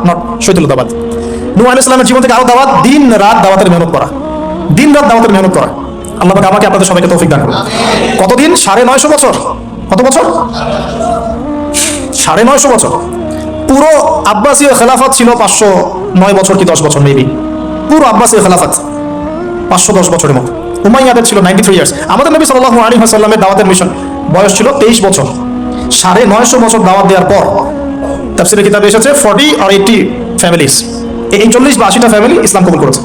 Not শৈথিলতাবাদ। নূহ আলাইহিস সালামের জীবন থেকে আরো দাওয়াত, দিন রাত দাওয়াতের মেহনত করা, দিন রাত দাওয়াতের মেহনত করা। আল্লাহ পাক আমাকে আপনাদের সবাইকে তৌফিক দান করুন। কতদিন? 950 বছর। কত বছর? 950 বছর। পুরো আব্বাসীয় খেলাফত ছিল 509 বছর কি 10 বছর মেবি। পুরো আব্বাসীয় খেলাফত 510 বছরের মতো। উমাইয়াদের ছিল 93 ইয়ার্স। আমাদের নবী সাল্লাল্লাহু আলাইহি ওয়াসাল্লামের দাওয়াতের মিশন বয়স ছিল 23 বছর। 950 বছর দাওয়াত দেওয়ার পর তাফসীরের কিতাবে এসেছে 40 or 80 ফ্যামিলিজ, এই 40 বা 80টা ফ্যামিলি ইসলাম কবুল করেছে।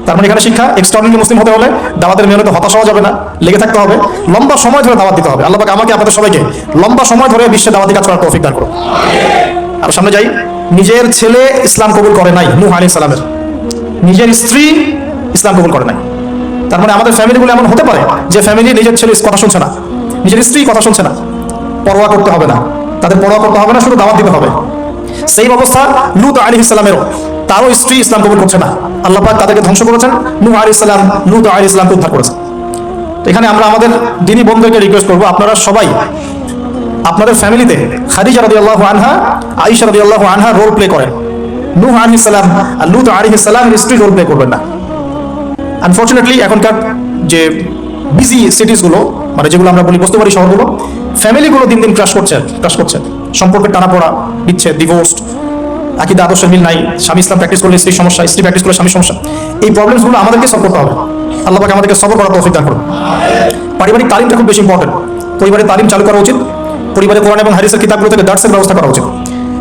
তার মানে এখানে শিক্ষা, এক্সট্রাঅর্ডিনারি মুসলিম হতে হলে দাওয়াতের মেহনতে হতাশ হওয়া যাবে না, লেগে থাকতে হবে, লম্বা সময় ধরে দাওয়াত দিতে হবে। আল্লাহ পাক আমাকে আপনাদের সবাইকে লম্বা সময় ধরে বিশ্বে দাওয়াতি কাজ করার তৌফিক দান করুন। আর সামনে যাই। নিজের ছেলে ইসলাম কবুল করে নাই নূহ আলাইহিস সালামের, নিজের স্ত্রী ইসলাম কবুল করে নাই। তার মানে আমাদের ফ্যামিলিগুলো এমন হতে পারে যে ফ্যামিলি নিজের ছেলে কথা শুনছে না, নিজের স্ত্রী কথা শুনছে না, পরোয়া করতে হবে না, তাদের পরোয়া করতে হবে না, শুধু দাওয়াত দিতে হবে। সেই অবস্থা লূত আলাইহিস সালামেরও, তারও স্ত্রী ইসলাম কবুল করছে না। আল্লাহ পাক তাদেরকে ধ্বংস করেছেন, নূহ আলাইহিস সালাম লূত আলাইহিস সালামকে উদ্ধার করেছেন। তো এখানে আমরা আমাদের দ্বীনি বন্ধুকে রিকোয়েস্ট করবো, আপনারা সবাই আপনাদের ফ্যামিলিতে খাদিজা রাদিয়াল্লাহু আনহা, আয়েশা রাদিয়াল্লাহু আনহা রোল প্লে করেন। নূহ আলাইহিস সালাম আর লূত আলাইহিস সালামের স্ত্রী রোল প্লে করবেন না। আনফরচুনেটলি এখনকার যে বিজি সিটিসগুলো, মানে যেগুলো আমরা বলি বস্তুবাড়ি শহরগুলো, ফ্যামিলিগুলো দিন দিন ক্রাশ করছে। সম্পর্কের টানাপোড়া, বিচ্ছেদ, ডিভোর্সড, আকীদা আদর্শের মিল নাই, স্বামী ইসলাম প্র্যাকটিস করলে স্ত্রীর সমস্যা, স্ত্রী প্র্যাকটিস করলে স্বামীর সমস্যা। এই প্রবলেমসগুলো আমাদেরকে সলভ করতে হবে। আল্লাহ পাক আমাদেরকে সবর করার তৌফিক দান করুন। পারিবারিক তালিমটা খুব বেশি ইম্পর্টেন্ট। পরিবারে তালিম চালু করা উচিত। পরিবারে কোরআন এবং হাদিসের কিতাবগুলো থেকে দার্সের ব্যবস্থা করা উচিত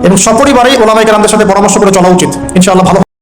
এবং সপরিবারেই ওলামায়ে কেরামদের সাথে পরামর্শ করে চলা উচিত। ইনশাআল্লাহ ভালো